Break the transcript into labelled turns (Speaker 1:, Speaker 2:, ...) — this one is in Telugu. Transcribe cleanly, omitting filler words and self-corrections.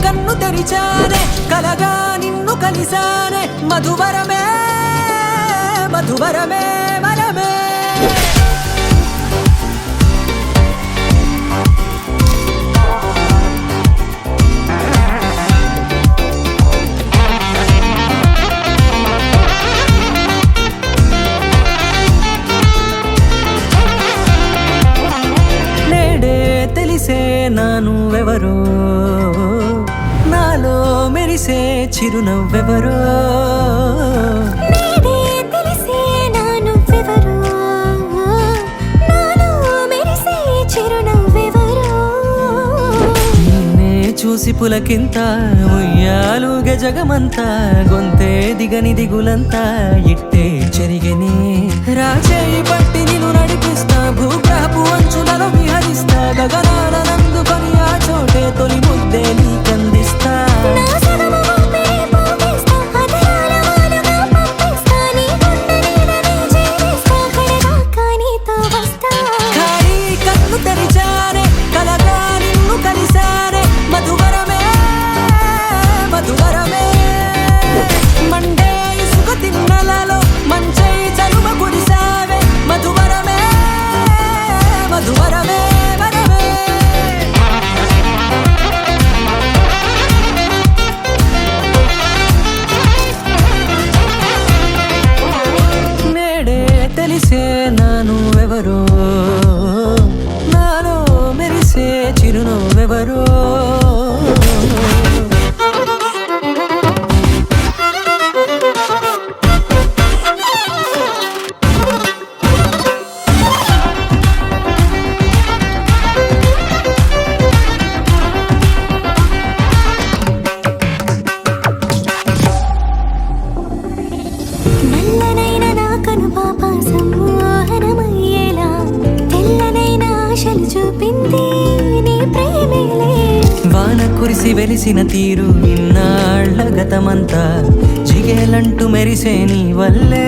Speaker 1: కన్ను తెరిచానే కలగా నిన్ను కలిసానే మధువరమే మధువరమే వరమే నానువెవరో నాలో మెరిసే చిరునవ్వెవరో నిన్నే చూసి పులకింత ఉయ్యాలుగే జగమంతా గొంతే దిగని దిగులంతా ఇట్టే చెరిగని రాచేయి పట్టి నిన్ను నడిపిస్తా భూగ్రహపు అంచులలో విహరిస్తా గగనాల నందుకొని ఆ చోటే తొలి ముద్దే నీకందిస్తా ఖాళీ కన్ను తెరిచానే కలగా నిన్ను కలిసానే మధువరమే మధువరమే మండే ఇసుక తిన్నలలో మంచై చలువ కురిసావే మధువరమే మధువరమే వరమే నేడే తెలిసే నానువెవరో నాలో మెరిసే చిరునవ్వెవరో వాన కురిసి వెలిసిన తీరు ఇన్నాళ్ల గతమంతా జిగేలంటూ మెరిసే నీ వల్లే